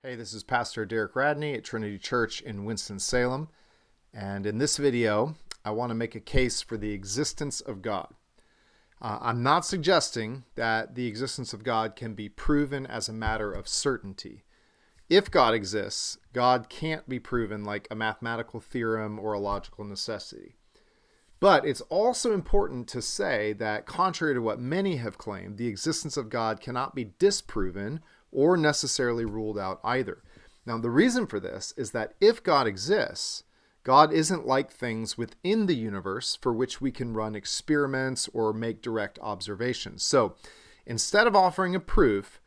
Hey, this is Pastor Derek Radney at Trinity Church in Winston-Salem. And in this video, I want to make a case for the existence of God. I'm not suggesting that the existence of God can be proven as a matter of certainty. If God exists, God can't be proven like a mathematical theorem or a logical necessity. But it's also important to say that, contrary to what many have claimed, the existence of God cannot be disproven or necessarily ruled out either. Now, the reason for this is that if God exists, God isn't like things within the universe for which we can run experiments or make direct observations. So, instead of offering a proof,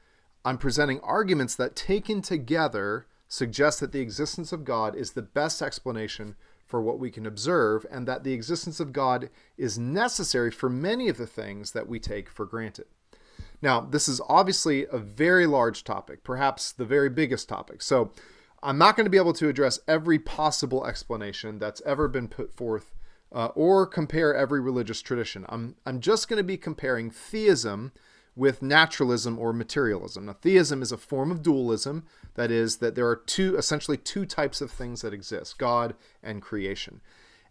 I'm presenting arguments that, taken together, suggest that the existence of God is the best explanation for what we can observe, and that the existence of God is necessary for many of the things that we take for granted. Now, this is obviously a very large topic, perhaps the very biggest topic. So I'm not going to be able to address every possible explanation that's ever been put forth or compare every religious tradition. I'm just going to be comparing theism with naturalism or materialism. Now, theism is a form of dualism. That is, that there are essentially two types of things that exist, God and creation.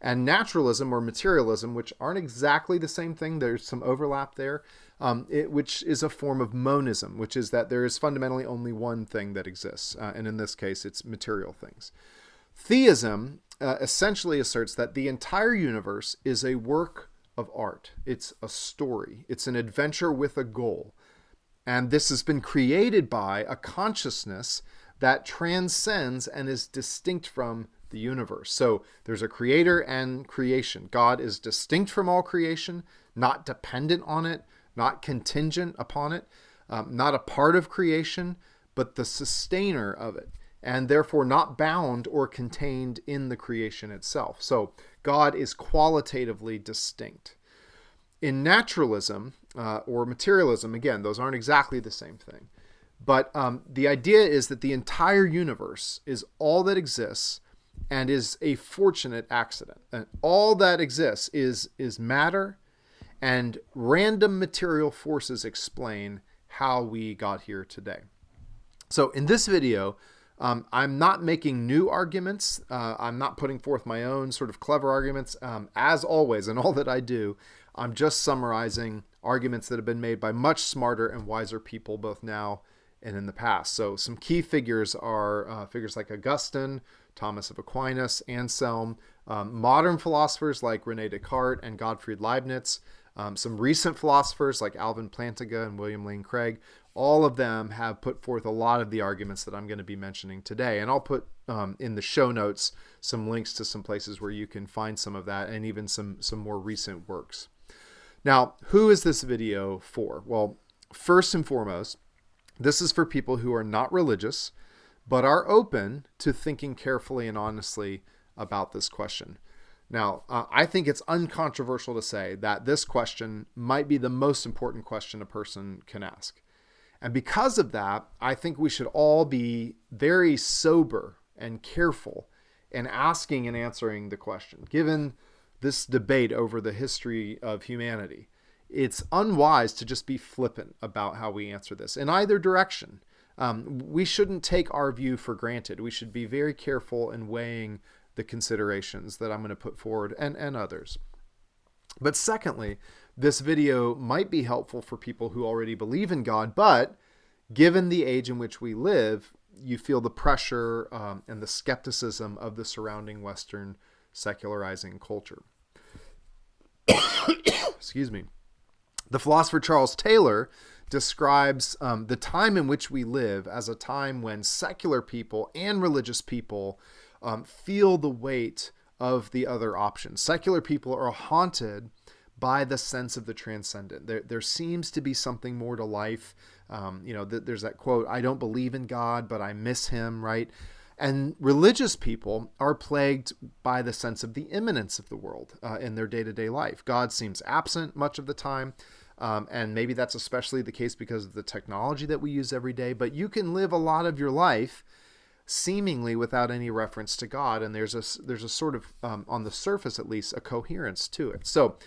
And naturalism or materialism, which aren't exactly the same thing, there's some overlap there, which is a form of monism, which is that there is fundamentally only one thing that exists. And in this case, it's material things. Theism essentially asserts that the entire universe is a work of art. It's a story. It's an adventure with a goal. And this has been created by a consciousness that transcends and is distinct from the universe. So there's a creator and creation. God is distinct from all creation, not dependent on it, not contingent upon it, not a part of creation, but the sustainer of it, and therefore not bound or contained in the creation itself. So God is qualitatively distinct. In naturalism or materialism, again, those aren't exactly the same thing. But the idea is that the entire universe is all that exists and is a fortunate accident. And all that exists is matter, and random material forces explain how we got here today. So in this video, I'm not making new arguments. I'm not putting forth my own sort of clever arguments. As always, in all that I do, I'm just summarizing arguments that have been made by much smarter and wiser people, both now and in the past. So some key figures are figures like Augustine, Thomas of Aquinas, Anselm, modern philosophers like René Descartes and Gottfried Leibniz, some recent philosophers like Alvin Plantinga and William Lane Craig. All of them have put forth a lot of the arguments that I'm going to be mentioning today. And I'll put in the show notes some links to some places where you can find some of that, and even some more recent works. Now, who is this video for? Well, first and foremost, this is for people who are not religious, but are open to thinking carefully and honestly about this question. Now, I think it's uncontroversial to say that this question might be the most important question a person can ask. And because of that, I think we should all be very sober and careful in asking and answering the question. Given this debate over the history of humanity, it's unwise to just be flippant about how we answer this in either direction. We shouldn't take our view for granted. We should be very careful in weighing the considerations that I'm going to put forward, and others. But secondly, this video might be helpful for people who already believe in God, but given the age in which we live, you feel the pressure and the skepticism of the surrounding Western secularizing culture. Excuse me. The philosopher Charles Taylor describes the time in which we live as a time when secular people and religious people feel the weight of the other options. Secular people are haunted by the sense of the transcendent. There seems to be something more to life. There's that quote, "I don't believe in God, but I miss him," right? And religious people are plagued by the sense of the immanence of the world in their day-to-day life. God seems absent much of the time. And maybe that's especially the case because of the technology that we use every day. But you can live a lot of your life seemingly without any reference to God, and there's a sort of, on the surface at least, a coherence to it. So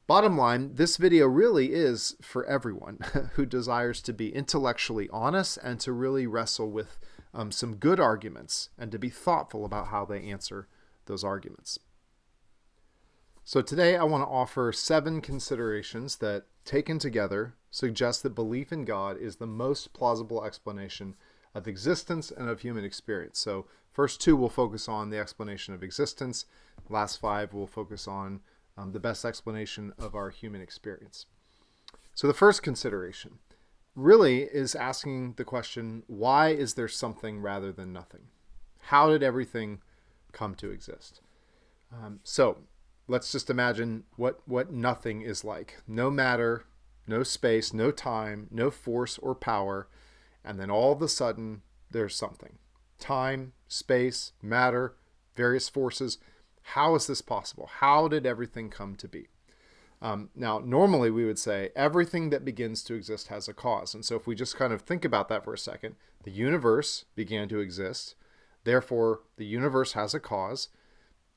bottom line, this video really is for everyone who desires to be intellectually honest and to really wrestle with some good arguments and to be thoughtful about how they answer those arguments. So today I want to offer 7 considerations that, taken together, suggest that belief in God is the most plausible explanation of existence and of human experience. So first 2 will focus on the explanation of existence. Last 5 will focus on the best explanation of our human experience. So the first consideration really is asking the question, why is there something rather than nothing? How did everything come to exist? So let's just imagine what nothing is like. No matter, no space, no time, no force or power, and then all of a sudden there's something. Time, space, matter, various forces. How is this possible? How did everything come to be? Now, normally we would say everything that begins to exist has a cause. And so if we just kind of think about that for a second, the universe began to exist. Therefore, the universe has a cause.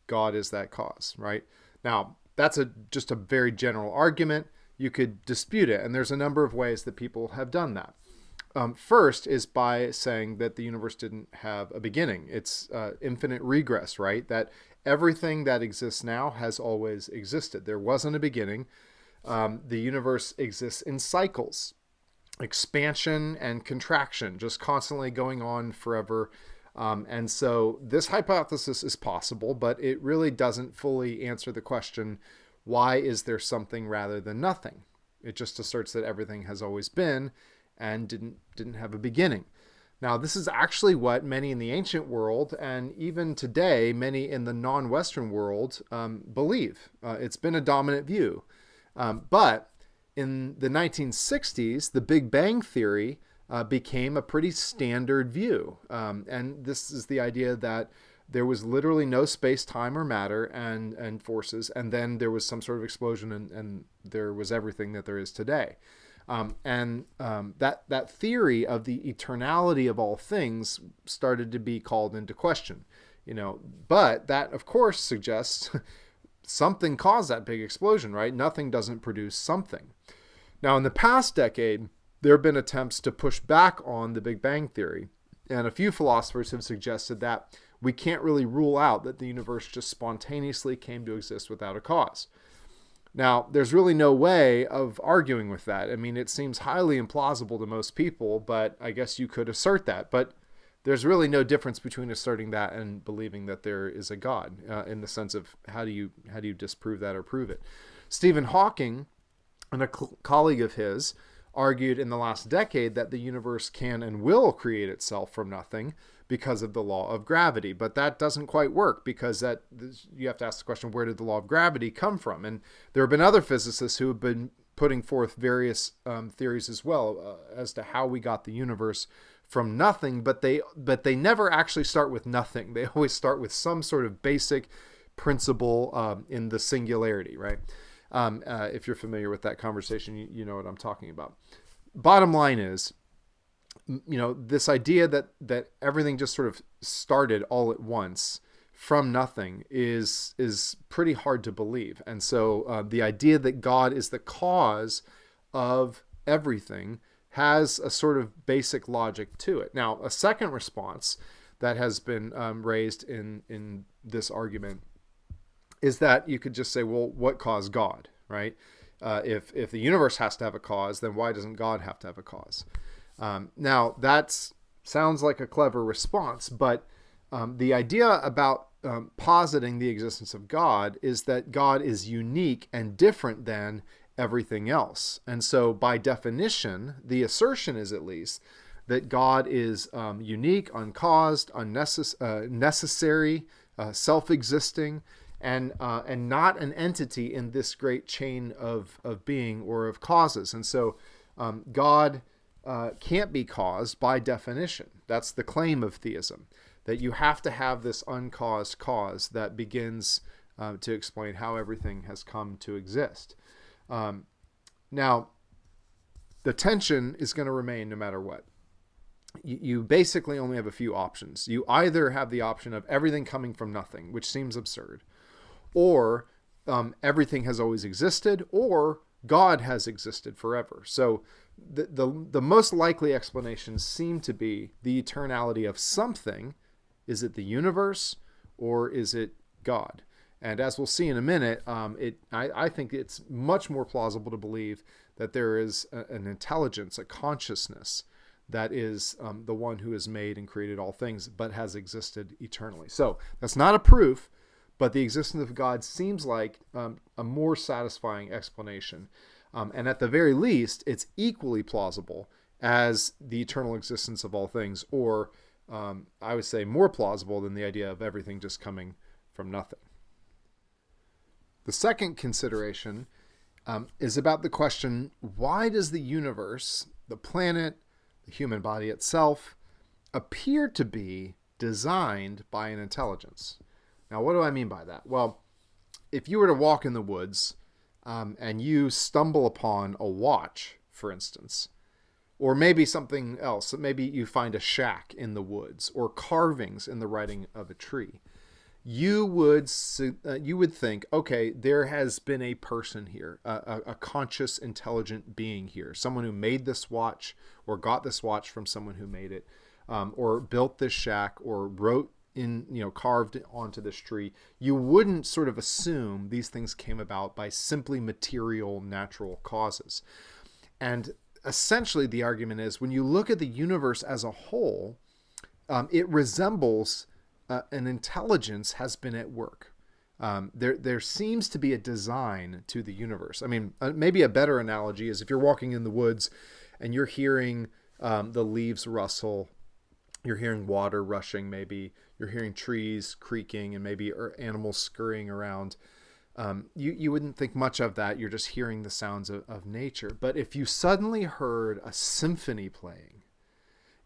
God is that cause, right? Now, that's just a very general argument. You could dispute it, and there's a number of ways that people have done that. First is by saying that the universe didn't have a beginning. It's infinite regress, right? That everything that exists now has always existed. There wasn't a beginning. The universe exists in cycles, expansion and contraction, just constantly going on forever. And so this hypothesis is possible, but it really doesn't fully answer the question, why is there something rather than nothing? It just asserts that everything has always been and didn't have a beginning. Now, this is actually what many in the ancient world, and even today, many in the non-Western world believe. It's been a dominant view. But in the 1960s, the Big Bang Theory became a pretty standard view. And this is the idea that there was literally no space, time, or matter and forces, and then there was some sort of explosion and there was everything that there is today. That theory of the eternality of all things started to be called into question, but that of course suggests something caused that big explosion, right? Nothing doesn't produce something. Now, in the past decade, there have been attempts to push back on the Big Bang Theory, and a few philosophers have suggested that we can't really rule out that the universe just spontaneously came to exist without a cause. Now, there's really no way of arguing with that. I mean, it seems highly implausible to most people, but I guess you could assert that. But there's really no difference between asserting that and believing that there is a God, in the sense of how do you disprove that or prove it? Stephen Hawking and a colleague of his argued in the last decade that the universe can and will create itself from nothing because of the law of gravity. But that doesn't quite work, because you have to ask the question, where did the law of gravity come from? And there have been other physicists who have been putting forth various theories as well as to how we got the universe from nothing, but they never actually start with nothing. They always start with some sort of basic principle in the singularity, right? If you're familiar with that conversation, you know what I'm talking about. Bottom line is, this idea that everything just sort of started all at once from nothing is pretty hard to believe. And so the idea that God is the cause of everything has a sort of basic logic to it. Now, a second response that has been raised in this argument is that you could just say, well, what caused God, right? If the universe has to have a cause, then why doesn't God have to have a cause? Now, that sounds like a clever response, but the idea about positing the existence of God is that God is unique and different than everything else. And so by definition, the assertion is at least that God is unique, uncaused, necessary, self-existing, and not an entity in this great chain of being or of causes. And so God can't be caused by definition. That's the claim of theism, that you have to have this uncaused cause that begins to explain how everything has come to exist. Now, the tension is going to remain no matter what. You basically only have a few options. You either have the option of everything coming from nothing, which seems absurd, or everything has always existed, or God has existed forever. So the most likely explanations seem to be the eternality of something. Is it the universe or is it God? And as we'll see in a minute, I think it's much more plausible to believe that there is an intelligence, a consciousness that is the one who has made and created all things, but has existed eternally. So that's not a proof, but the existence of God seems like a more satisfying explanation. And at the very least, it's equally plausible as the eternal existence of all things, or I would say more plausible than the idea of everything just coming from nothing. The second consideration is about the question, why does the universe, the planet, the human body itself, appear to be designed by an intelligence? Now, what do I mean by that? Well, if you were to walk in the woods and you stumble upon a watch, for instance, or maybe something else, maybe you find a shack in the woods or carvings in the writing of a tree, you would think, okay, there has been a person here, a conscious, intelligent being here, someone who made this watch or got this watch from someone who made it, or built this shack or wrote in, carved onto this tree. You wouldn't sort of assume these things came about by simply material, natural causes. And essentially the argument is, when you look at the universe as a whole, it resembles an intelligence has been at work. There seems to be a design to the universe. I mean, maybe a better analogy is if you're walking in the woods and you're hearing the leaves rustle, you're hearing water rushing, maybe you're hearing trees creaking and maybe animals scurrying around. You wouldn't think much of that. You're just hearing the sounds of nature. But if you suddenly heard a symphony playing,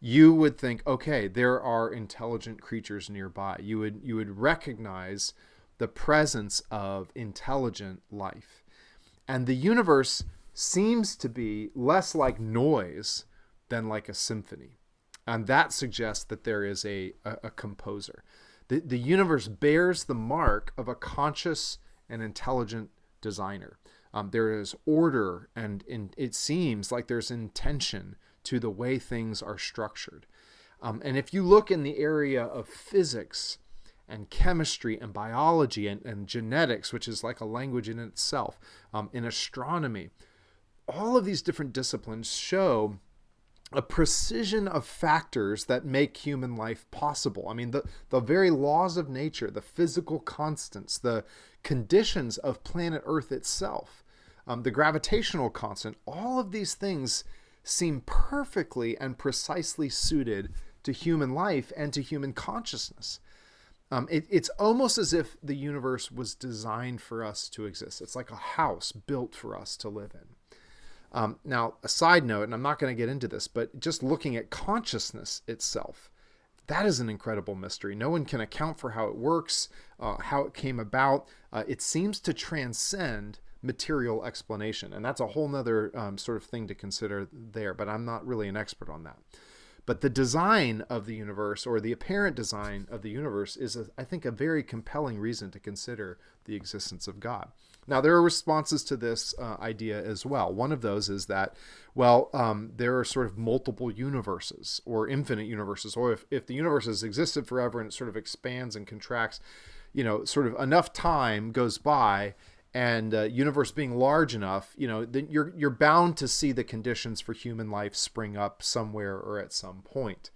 you would think, okay, there are intelligent creatures nearby. You would recognize the presence of intelligent life. And the universe seems to be less like noise than like a symphony. And that suggests that there is a composer. The universe bears the mark of a conscious and intelligent designer. There is order, and it seems like there's intention to the way things are structured. And if you look in the area of physics and chemistry and biology and genetics, which is like a language in itself, in astronomy, all of these different disciplines show a precision of factors that make human life possible. I mean, the very laws of nature, the physical constants, the conditions of planet Earth itself, the gravitational constant, all of these things seem perfectly and precisely suited to human life and to human consciousness. It's almost as if the universe was designed for us to exist. It's like a house built for us to live in. Now, a side note, and I'm not going to get into this, but just looking at consciousness itself, that is an incredible mystery. No one can account for how it works, how it came about. It seems to transcend material explanation, and that's a whole nother sort of thing to consider there, but I'm not really an expert on that. But the design of the universe, or the apparent design of the universe, is, I think, a very compelling reason to consider the existence of God. Now, there are responses to this idea as well. One of those is that, well, there are sort of multiple universes or infinite universes, or if the universe has existed forever and it sort of expands and contracts, sort of enough time goes by, and universe being large enough, then you're bound to see the conditions for human life spring up somewhere or at some point.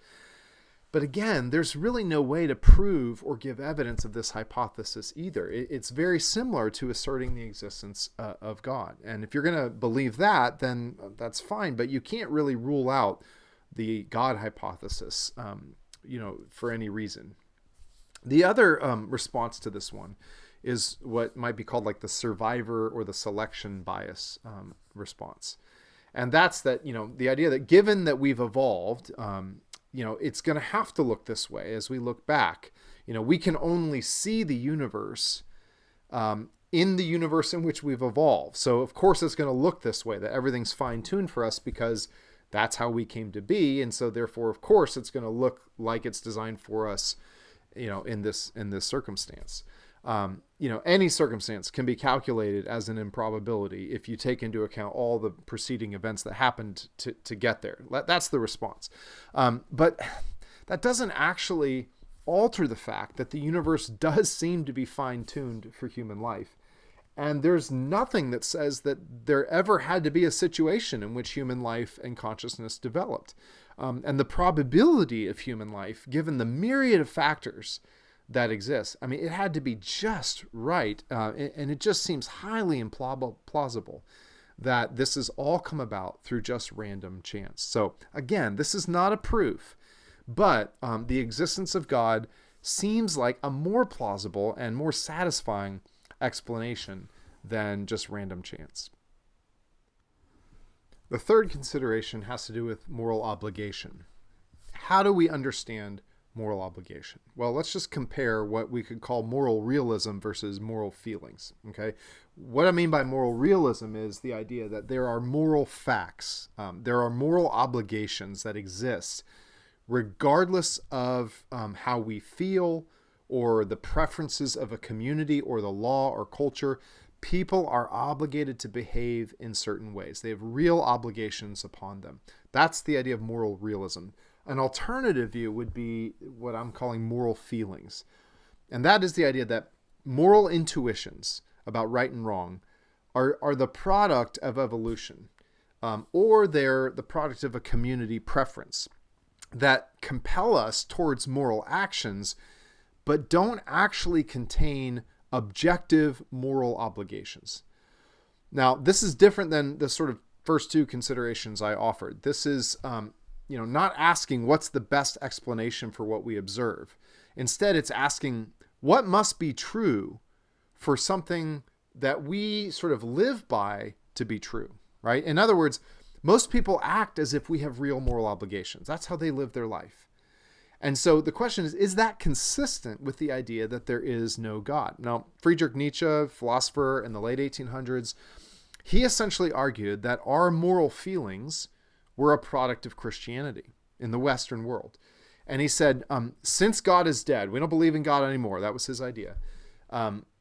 But again, there's really no way to prove or give evidence of this hypothesis either. It's very similar to asserting the existence of God. And if you're going to believe that, then that's fine. But you can't really rule out the God hypothesis, for any reason. The other response to this one is what might be called like the survivor or the selection bias response. And that's that, the idea that given that we've evolved, it's going to have to look this way as we look back. We can only see the universe in the universe in which we've evolved. So of course it's going to look this way, that everything's fine-tuned for us because that's how we came to be. And so therefore, of course, it's going to look like it's designed for us, in this circumstance. Any circumstance can be calculated as an improbability if you take into account all the preceding events that happened to get there. That's the response. But that doesn't actually alter the fact that the universe does seem to be fine-tuned for human life. And there's nothing that says that there ever had to be a situation in which human life and consciousness developed. And the probability of human life, given the myriad of factors that exist, it had to be just right. And it just seems highly implausible that this has all come about through just random chance. So again, this is not a proof, but the existence of God seems like a more plausible and more satisfying explanation than just random chance. The third consideration has to do with moral obligation. How do we understand moral obligation? Well, let's just compare what we could call moral realism versus moral feelings. Okay, what I mean by moral realism is the idea that there are moral facts, there are moral obligations that exist regardless of how we feel or the preferences of a community or the law or culture. People are obligated to behave in certain ways. They have real obligations upon them. That's the idea of moral realism. An alternative view would be what I'm calling moral feelings. And that is the idea that moral intuitions about right and wrong are the product of evolution, or they're the product of a community preference that compel us towards moral actions, but don't actually contain objective moral obligations. Now, this is different than the sort of first two considerations I offered. This is, not asking what's the best explanation for what we observe. Instead, it's asking what must be true for something that we sort of live by to be true, right? In other words, most people act as if we have real moral obligations. That's how they live their life. And so the question is that consistent with the idea that there is no God? Now, Friedrich Nietzsche, philosopher in the late 1800s, he essentially argued that our moral feelings were a product of Christianity in the Western world. And he said, since God is dead, we don't believe in God anymore. That was his idea.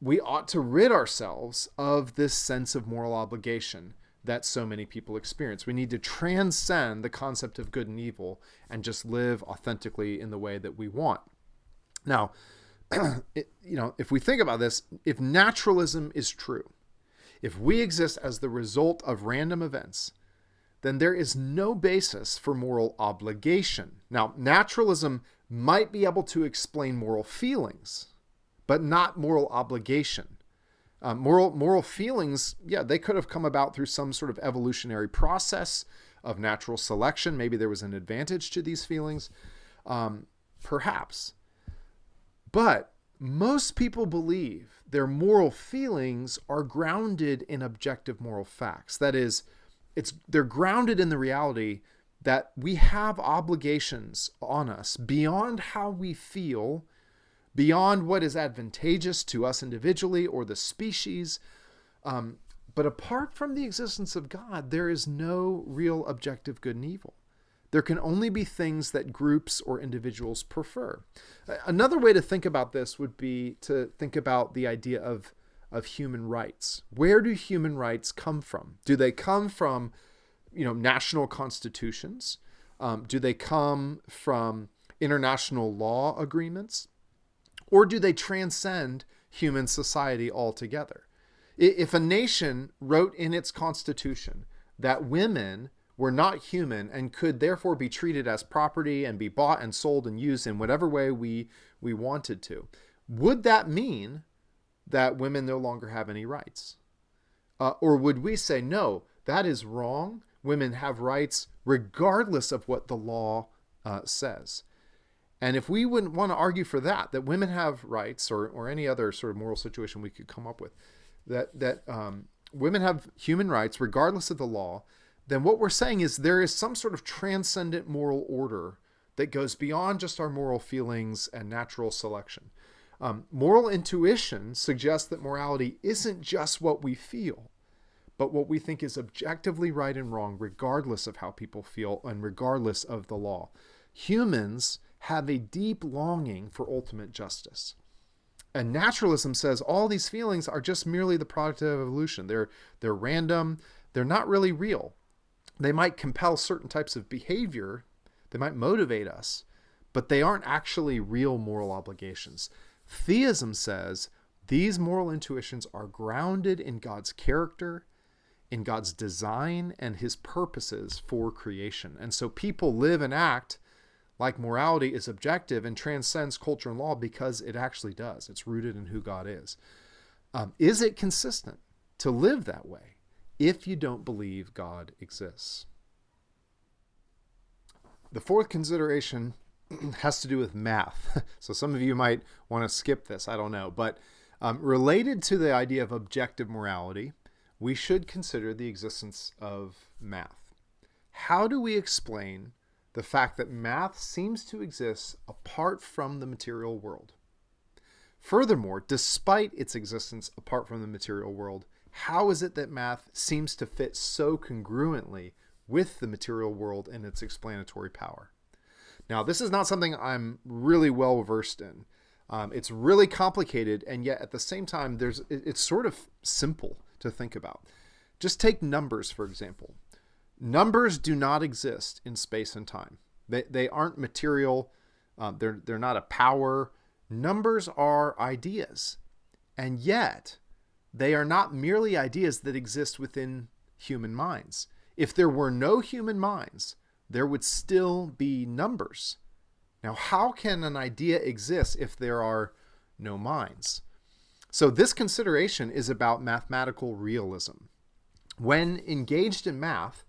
We ought to rid ourselves of this sense of moral obligation that so many people experience. We need to transcend the concept of good and evil and just live authentically in the way that we want. Now, if we think about this, if naturalism is true, if we exist as the result of random events, then there is no basis for moral obligation. Now, naturalism might be able to explain moral feelings, but not moral obligation. Moral feelings, they could have come about through some sort of evolutionary process of natural selection. Maybe there was an advantage to these feelings, perhaps. But most people believe their moral feelings are grounded in objective moral facts. That is, they're grounded in the reality that we have obligations on us beyond how we feel, beyond what is advantageous to us individually or the species. But apart from the existence of God, there is no real objective good and evil. There can only be things that groups or individuals prefer. Another way to think about this would be to think about the idea of human rights. Where do human rights come from? Do they come from, national constitutions? Do they come from international law agreements? Or do they transcend human society altogether? If a nation wrote in its constitution that women were not human and could therefore be treated as property and be bought and sold and used in whatever way we wanted to, would that mean that women no longer have any rights? Or would we say, no, that is wrong. Women have rights regardless of what the law says. And if we wouldn't want to argue for that women have rights, or any other sort of moral situation we could come up with, that women have human rights regardless of the law, then what we're saying is there is some sort of transcendent moral order that goes beyond just our moral feelings and natural selection. Moral intuition suggests that morality isn't just what we feel, but what we think is objectively right and wrong, regardless of how people feel and regardless of the law. Humans have a deep longing for ultimate justice. And naturalism says all these feelings are just merely the product of evolution. They're random. They're not really real. They might compel certain types of behavior. They might motivate us, but they aren't actually real moral obligations. Theism says these moral intuitions are grounded in God's character, in God's design, and his purposes for creation. And so people live and act like morality is objective and transcends culture and law because it actually does. It's rooted in who God is. Is it consistent to live that way if you don't believe God exists? The fourth consideration has to do with math. So some of you might want to skip this, I don't know. But related to the idea of objective morality, we should consider the existence of math. How do we explain the fact that math seems to exist apart from the material world? Furthermore, despite its existence apart from the material world, how is it that math seems to fit so congruently with the material world and its explanatory power? Now, this is not something I'm really well versed in. It's really complicated, and yet at the same time, it's sort of simple to think about. Just take numbers, for example. Numbers do not exist in space and time. They aren't material. They're not a power. Numbers are ideas, and yet they are not merely ideas that exist within human minds. If there were no human minds, there would still be numbers. Now, how can an idea exist if there are no minds? So this consideration is about mathematical realism. When engaged in math,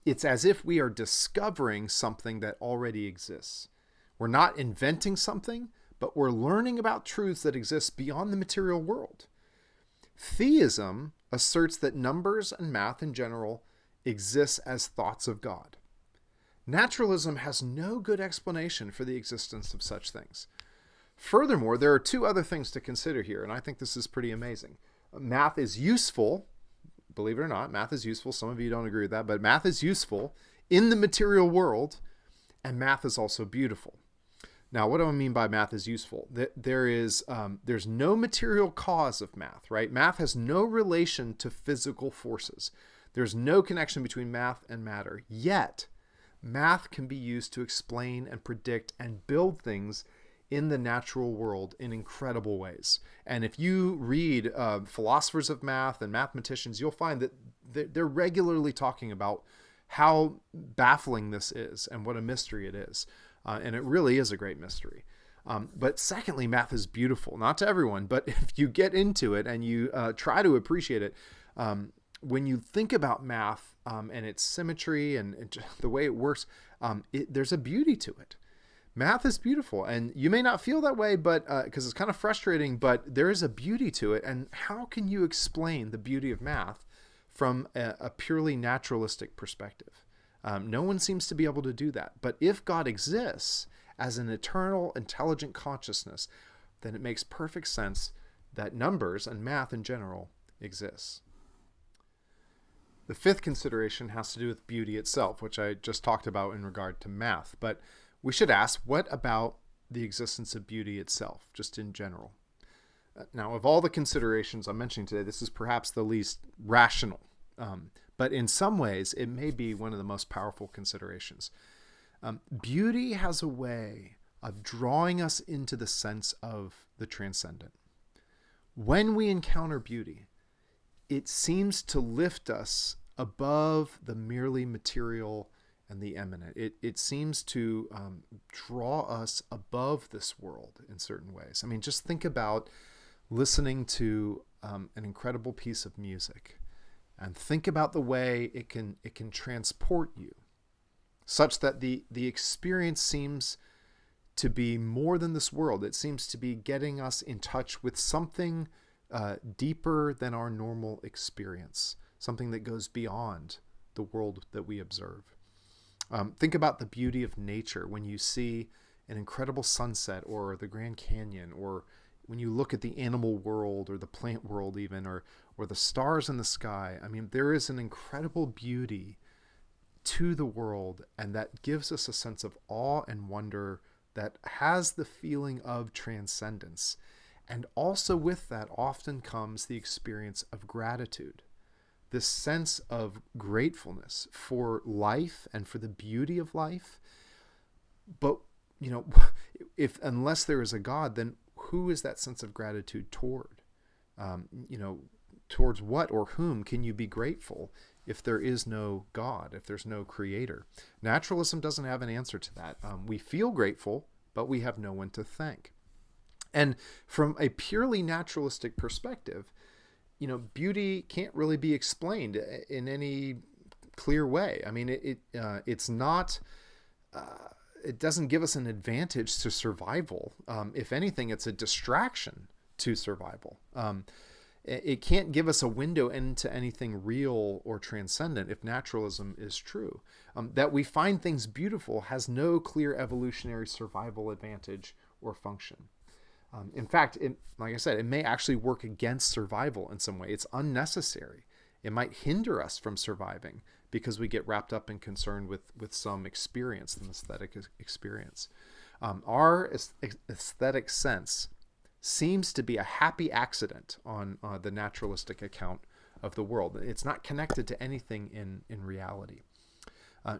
it's as if we are discovering something that already exists. We're not inventing something, but we're learning about truths that exist beyond the material world. Theism asserts that numbers and math in general exist as thoughts of God. Naturalism has no good explanation for the existence of such things. Furthermore, there are two other things to consider here, and I think this is pretty amazing. Math is useful, believe it or not, math is useful. Some of you don't agree with that, but math is useful in the material world, and math is also beautiful. Now, what do I mean by math is useful? There's no material cause of math, right? Math has no relation to physical forces. There's no connection between math and matter. Yet, math can be used to explain and predict and build things in the natural world in incredible ways. And if you read philosophers of math and mathematicians, you'll find that they're regularly talking about how baffling this is and what a mystery it is. And it really is a great mystery. But secondly, math is beautiful. Not to everyone, but if you get into it and you try to appreciate it, when you think about math and its symmetry and the way it works, there's a beauty to it. Math is beautiful, and you may not feel that way, but because it's kind of frustrating, but there is a beauty to it. And how can you explain the beauty of math from a purely naturalistic perspective? No one seems to be able to do that. But if God exists as an eternal, intelligent consciousness, then it makes perfect sense that numbers and math in general exists. The fifth consideration has to do with beauty itself, which I just talked about in regard to math. But we should ask, what about the existence of beauty itself, just in general? Now, of all the considerations I'm mentioning today, this is perhaps the least rational. But in some ways, it may be one of the most powerful considerations. Beauty has a way of drawing us into the sense of the transcendent. When we encounter beauty, it seems to lift us above the merely material and the immanent. It seems to draw us above this world in certain ways. I mean, just think about listening to an incredible piece of music, and think about the way it can transport you, such that the experience seems to be more than this world. It seems to be getting us in touch with something deeper than our normal experience, something that goes beyond the world that we observe. Think about the beauty of nature when you see an incredible sunset or the Grand Canyon, or when you look at the animal world or the plant world even, or the stars in the sky. I mean, there is an incredible beauty to the world, and that gives us a sense of awe and wonder that has the feeling of transcendence. And also with that often comes the experience of gratitude, this sense of gratefulness for life and for the beauty of life. But, if unless there is a God, then who is that sense of gratitude toward? Towards what or whom can you be grateful if there is no God, if there's no creator? Naturalism doesn't have an answer to that. We feel grateful, but we have no one to thank. And from a purely naturalistic perspective, beauty can't really be explained in any clear way. I mean, it's not. It doesn't give us an advantage to survival. If anything, it's a distraction to survival. It can't give us a window into anything real or transcendent if naturalism is true. That we find things beautiful has no clear evolutionary survival advantage or function. In fact, like I said, it may actually work against survival in some way. It's unnecessary. It might hinder us from surviving because we get wrapped up and concerned with some experience, an aesthetic experience. Our aesthetic sense seems to be a happy accident on the naturalistic account of the world. It's not connected to anything in reality.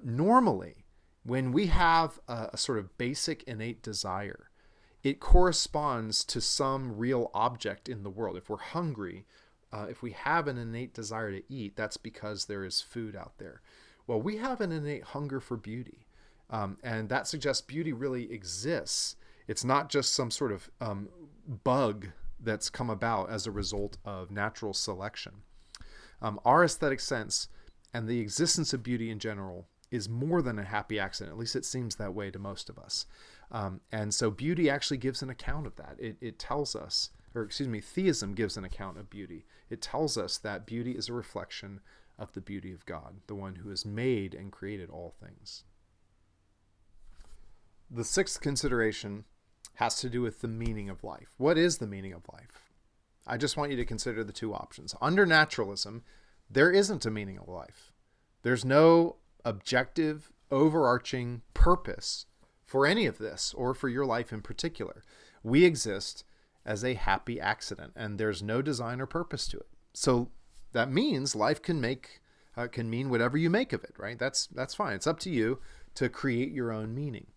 Normally, when we have a sort of basic innate desire, it corresponds to some real object in the world. If we're hungry, if we have an innate desire to eat, that's because there is food out there. Well, we have an innate hunger for beauty, and that suggests beauty really exists. It's not just some sort of bug that's come about as a result of natural selection. Our aesthetic sense and the existence of beauty in general is more than a happy accident. At least it seems that way to most of us. And so beauty actually gives an account of that. It tells us, theism gives an account of beauty. It tells us that beauty is a reflection of the beauty of God, the one who has made and created all things. The sixth consideration has to do with the meaning of life. What is the meaning of life? I just want you to consider the two options. Under naturalism, there isn't a meaning of life. There's no objective, overarching purpose for any of this, or for your life in particular. We exist as a happy accident, and there's no design or purpose to it. So that means life can mean whatever you make of it, right? That's fine. It's up to you to create your own meaning.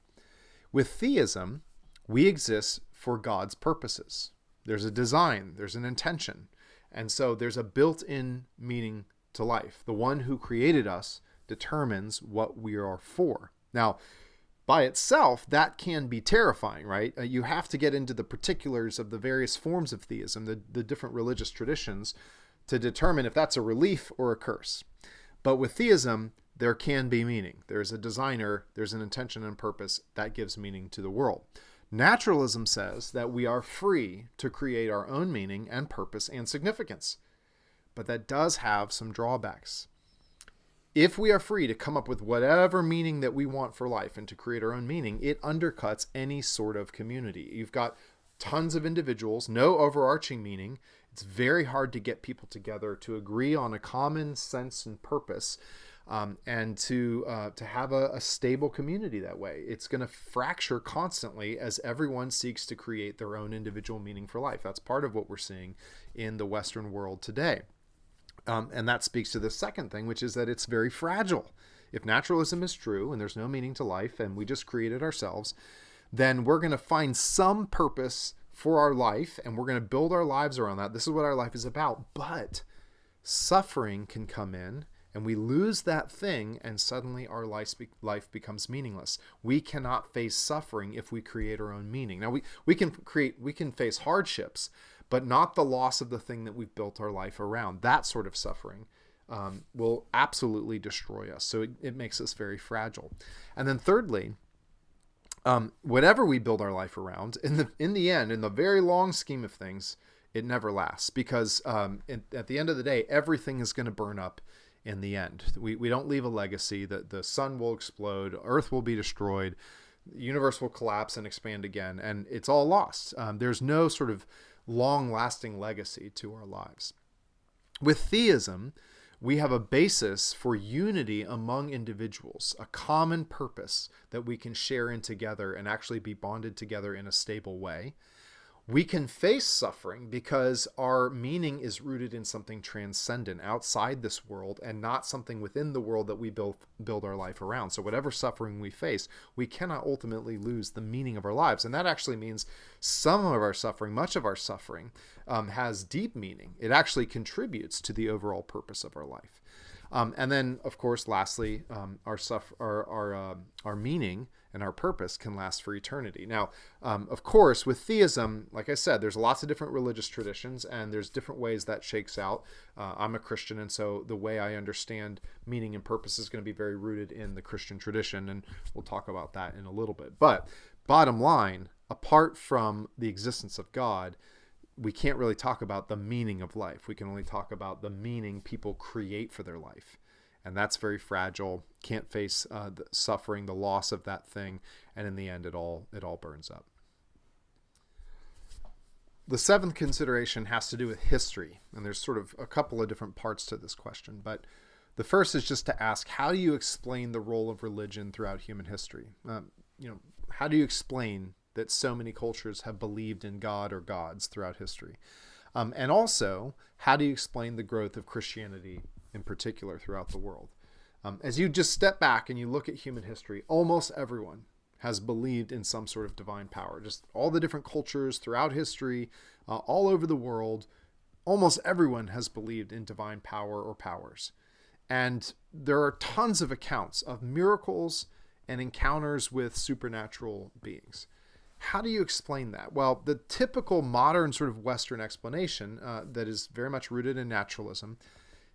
With theism, we exist for God's purposes. There's a design, there's an intention, and so there's a built-in meaning to life. The one who created us determines what we are for. Now, by itself, that can be terrifying, right? You have to get into the particulars of the various forms of theism, the different religious traditions, to determine if that's a relief or a curse. But with theism, there can be meaning. There's a designer, there's an intention and purpose that gives meaning to the world. Naturalism says that we are free to create our own meaning and purpose and significance. But that does have some drawbacks. If we are free to come up with whatever meaning that we want for life and to create our own meaning, it undercuts any sort of community. You've got tons of individuals, no overarching meaning. It's very hard to get people together to agree on a common sense and purpose, and to have a stable community that way. It's going to fracture constantly as everyone seeks to create their own individual meaning for life. That's part of what we're seeing in the Western world today. And that speaks to the second thing, which is that it's very fragile. If naturalism is true and there's no meaning to life and we just create it ourselves, then we're going to find some purpose for our life and we're going to build our lives around that. This is what our life is about. But suffering can come in and we lose that thing and suddenly our life becomes meaningless. We cannot face suffering if we create our own meaning. Now we can face hardships, but not the loss of the thing that we've built our life around. That sort of suffering will absolutely destroy us. So it makes us very fragile. And then thirdly, whatever we build our life around, in the end, in the very long scheme of things, it never lasts because at the end of the day, everything is going to burn up in the end. We don't leave a legacy. The sun will explode, Earth will be destroyed, the universe will collapse and expand again, and it's all lost. There's no sort of long-lasting legacy to our lives. With theism, we have a basis for unity among individuals, a common purpose that we can share in together and actually be bonded together in a stable way. We can face suffering because our meaning is rooted in something transcendent outside this world and not something within the world that we build our life around. So whatever suffering we face, we cannot ultimately lose the meaning of our lives. And that actually means some of our suffering, much of our suffering, has deep meaning. It actually contributes to the overall purpose of our life. And then, of course, lastly, our meaning and our purpose can last for eternity. Now, of course, with theism, like I said, there's lots of different religious traditions, and there's different ways that shakes out. I'm a Christian, and so the way I understand meaning and purpose is going to be very rooted in the Christian tradition, and we'll talk about that in a little bit. But bottom line, apart from the existence of God, we can't really talk about the meaning of life. We can only talk about the meaning people create for their life. And that's very fragile. Can't face the suffering, the loss of that thing. And in the end, it all burns up. The seventh consideration has to do with history. And there's sort of a couple of different parts to this question. But the first is just to ask, how do you explain the role of religion throughout human history? How do you explain that so many cultures have believed in God or gods throughout history? And also, how do you explain the growth of Christianity in particular throughout the world? As you just step back and you look at human history, almost everyone has believed in some sort of divine power. Just all the different cultures throughout history, all over the world, almost everyone has believed in divine power or powers. And there are tons of accounts of miracles and encounters with supernatural beings. How do you explain that? Well, the typical modern sort of Western explanation that is very much rooted in naturalism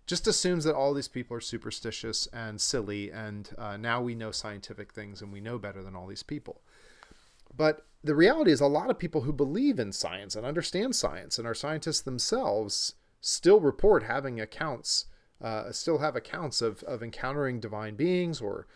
just assumes that all these people are superstitious and silly, and now we know scientific things and we know better than all these people. But the reality is a lot of people who believe in science and understand science and are scientists themselves still report having accounts, still have accounts of encountering divine beings or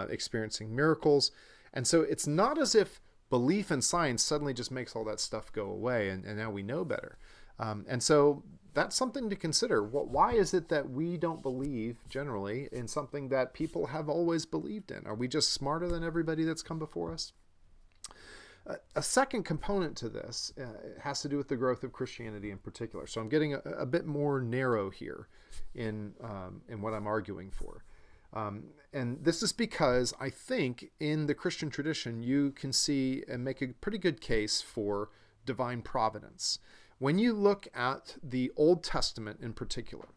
experiencing miracles. And so it's not as if belief in science suddenly just makes all that stuff go away and now we know better. And so that's something to consider. Why is it that we don't believe generally in something that people have always believed in? Are we just smarter than everybody that's come before us? A second component to this has to do with the growth of Christianity in particular. So I'm getting a bit more narrow here in what I'm arguing for. And this is because I think in the Christian tradition, you can see and make a pretty good case for divine providence. When you look at the Old Testament in particular,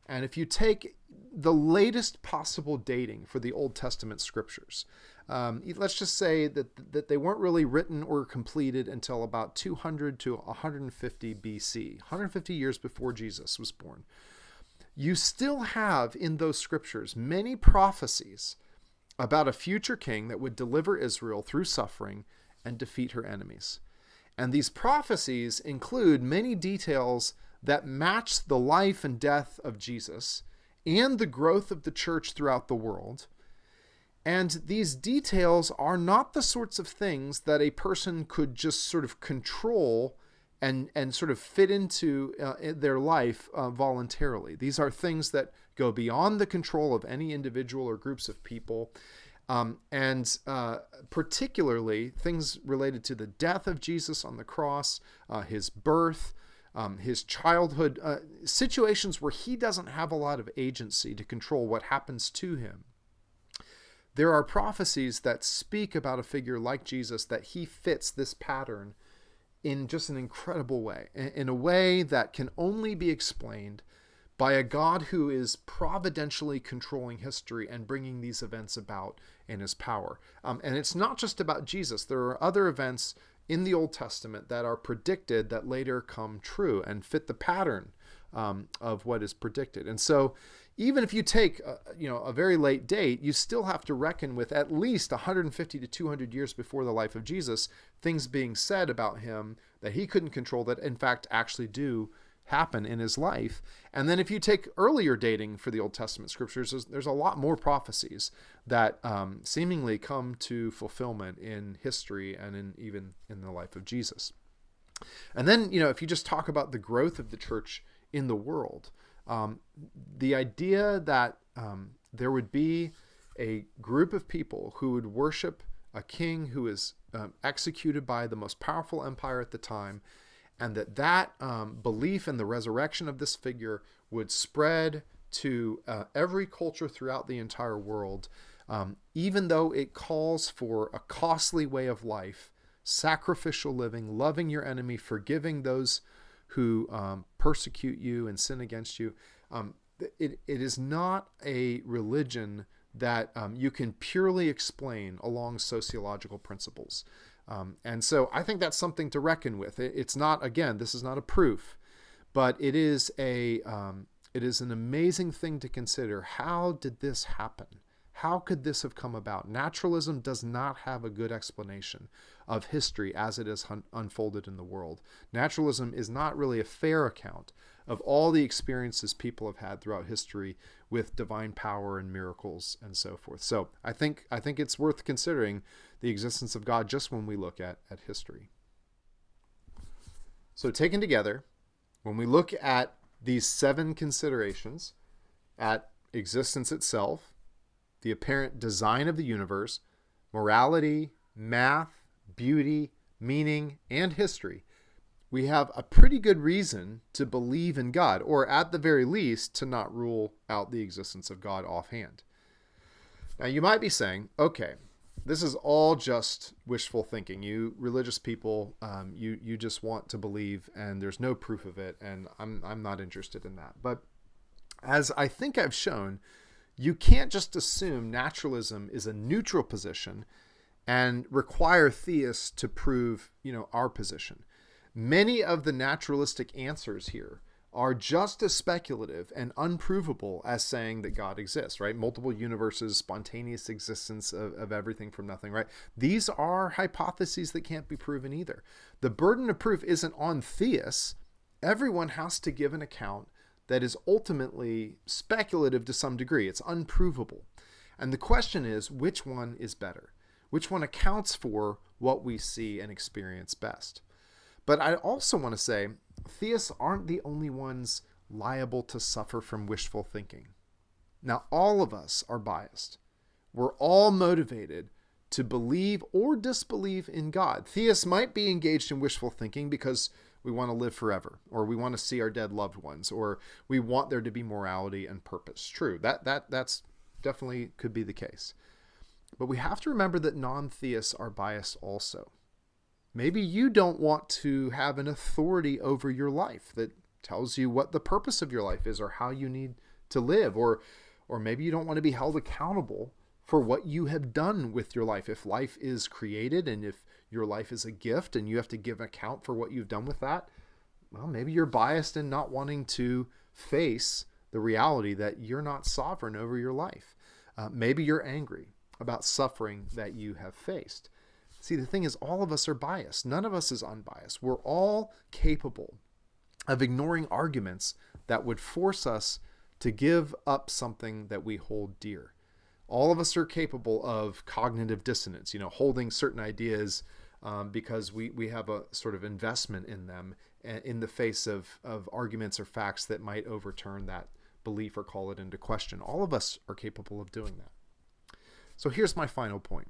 and if you take the latest possible dating for the Old Testament scriptures, let's just say that they weren't really written or completed until about 200 to 150 BC, 150 years before Jesus was born. You still have in those scriptures many prophecies about a future king that would deliver Israel through suffering and defeat her enemies. And these prophecies include many details that match the life and death of Jesus and the growth of the church throughout the world. And these details are not the sorts of things that a person could just sort of control and sort of fit into their life voluntarily. These are things that go beyond the control of any individual or groups of people. And particularly things related to the death of Jesus on the cross, his birth, his childhood, situations where he doesn't have a lot of agency to control what happens to him. There are prophecies that speak about a figure like Jesus, that he fits this pattern in just an incredible way, in a way that can only be explained by a God who is providentially controlling history and bringing these events about in his power. And it's not just about Jesus. There are other events in the Old Testament that are predicted that later come true and fit the pattern of what is predicted. And so even if you take a very late date, you still have to reckon with at least 150 to 200 years before the life of Jesus, things being said about him that he couldn't control that in fact actually do happen in his life. And then if you take earlier dating for the Old Testament scriptures, there's a lot more prophecies that seemingly come to fulfillment in history and even in the life of Jesus. And then, if you just talk about the growth of the church in the world, the idea that there would be a group of people who would worship a king who is executed by the most powerful empire at the time, and that belief in the resurrection of this figure would spread to every culture throughout the entire world, even though it calls for a costly way of life, sacrificial living, loving your enemy, forgiving those who persecute you and sin against you. It is not a religion that you can purely explain along sociological principles. And so I think that's something to reckon with. It's not, again, this is not a proof, but it is an amazing thing to consider. How did this happen? How could this have come about? Naturalism does not have a good explanation of history as it has unfolded in the world. Naturalism is not really a fair account of all the experiences people have had throughout history with divine power and miracles and so forth. So I think it's worth considering the existence of God just when we look at history. So taken together, when we look at these 7 considerations, at existence itself, the apparent design of the universe, morality, math, beauty, meaning, and history, we have a pretty good reason to believe in God, or at the very least, to not rule out the existence of God offhand. Now, you might be saying, okay, this is all just wishful thinking. You religious people, you just want to believe, and there's no proof of it, and I'm not interested in that. But as I think I've shown, you can't just assume naturalism is a neutral position and require theists to prove, our position. Many of the naturalistic answers here are just as speculative and unprovable as saying that God exists, right? Multiple universes, spontaneous existence of everything from nothing, right? These are hypotheses that can't be proven either. The burden of proof isn't on theists. Everyone has to give an account that is ultimately speculative to some degree. It's unprovable. And the question is, which one is better? Which one accounts for what we see and experience best? But I also want to say, theists aren't the only ones liable to suffer from wishful thinking. Now, all of us are biased. We're all motivated to believe or disbelieve in God. Theists might be engaged in wishful thinking because we want to live forever, or we want to see our dead loved ones, or we want there to be morality and purpose. True, that's definitely could be the case. But we have to remember that non-theists are biased also. Maybe you don't want to have an authority over your life that tells you what the purpose of your life is or how you need to live, or maybe you don't want to be held accountable for what you have done with your life. If life is created and if your life is a gift and you have to give account for what you've done with that, well, maybe you're biased in not wanting to face the reality that you're not sovereign over your life. Maybe you're angry about suffering that you have faced. See, the thing is, all of us are biased. None of us is unbiased. We're all capable of ignoring arguments that would force us to give up something that we hold dear. All of us are capable of cognitive dissonance, holding certain ideas because we have a sort of investment in them in the face of arguments or facts that might overturn that belief or call it into question. All of us are capable of doing that. So here's my final point.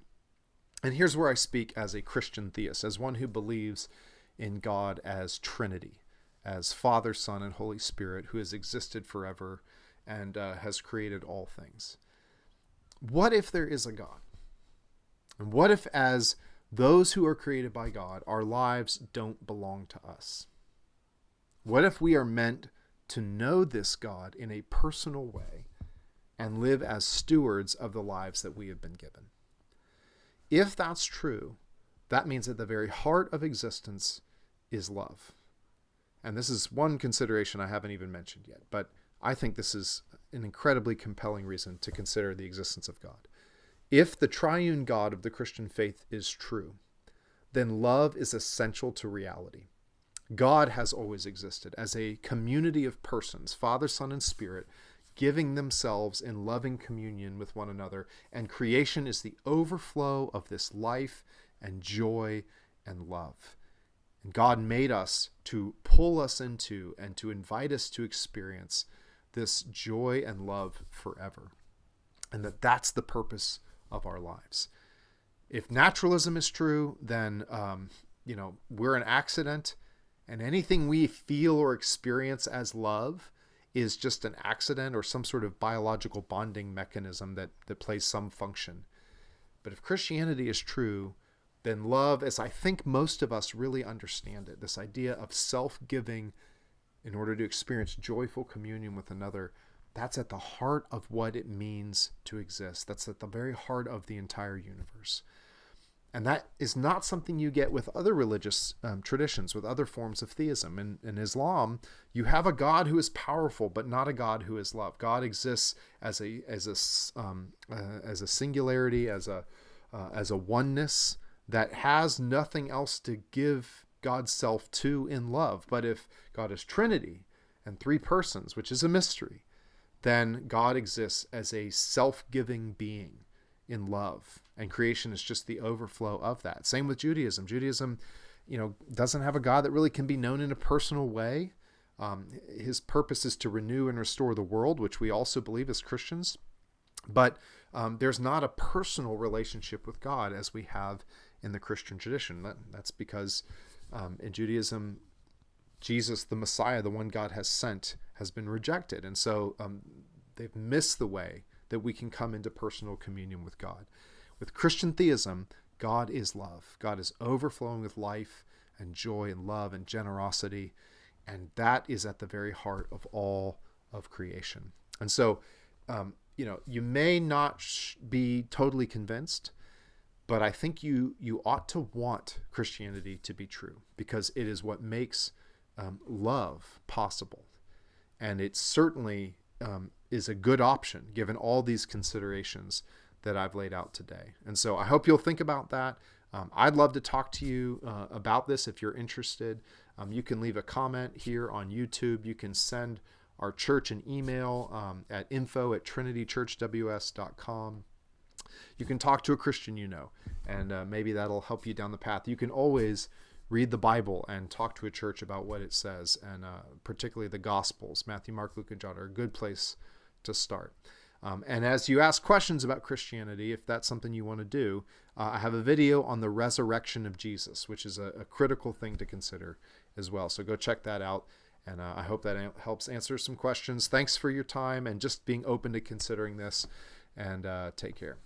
And here's where I speak as a Christian theist, as one who believes in God as Trinity, as Father, Son, and Holy Spirit, who has existed forever and has created all things. What if there is a God? And what if, as those who are created by God, our lives don't belong to us? What if we are meant to know this God in a personal way and live as stewards of the lives that we have been given? If that's true, that means that the very heart of existence is love. And this is one consideration I haven't even mentioned yet, but I think this is an incredibly compelling reason to consider the existence of God. If the triune God of the Christian faith is true, then love is essential to reality. God has always existed as a community of persons, Father, Son, and Spirit, giving themselves in loving communion with one another, and creation is the overflow of this life and joy and love. And God made us to pull us into and to invite us to experience this joy and love forever, and that's the purpose of our lives. If naturalism is true, then we're an accident, And anything we feel or experience as love is just an accident or some sort of biological bonding mechanism that plays some function. But if Christianity is true, then love, as I think most of us really understand it, this idea of self-giving in order to experience joyful communion with another, that's at the heart of what it means to exist. That's at the very heart of the entire universe. And that is not something you get with other religious traditions, with other forms of theism. In Islam, you have a God who is powerful, but not a God who is love. God exists as a singularity, as a oneness that has nothing else to give God's self to in love. But if God is Trinity and three persons, which is a mystery, then God exists as a self-giving being in love, and creation is just the overflow of that. Same with Judaism. Judaism, doesn't have a God that really can be known in a personal way. His purpose is to renew and restore the world, which we also believe as Christians. But there's not a personal relationship with God as we have in the Christian tradition. That's because in Judaism, Jesus, the Messiah, the one God has sent, has been rejected. And so they've missed the way that we can come into personal communion with God. With Christian theism, God is love. God is overflowing with life and joy and love and generosity. And that is at the very heart of all of creation. And so, you may not be totally convinced, but I think you ought to want Christianity to be true, because it is what makes love possible. And it certainly is a good option given all these considerations that I've laid out today. And so I hope you'll think about that. I'd love to talk to you about this if you're interested. You can leave a comment here on YouTube. You can send our church an email at info@trinitychurchws.com. You can talk to a Christian and maybe that'll help you down the path. You can always read the Bible and talk to a church about what it says, and particularly the Gospels, Matthew, Mark, Luke, and John, are a good place to start. And as you ask questions about Christianity, if that's something you want to do, I have a video on the resurrection of Jesus, which is a critical thing to consider as well. So go check that out, and I hope that helps answer some questions. Thanks for your time and just being open to considering this, and take care.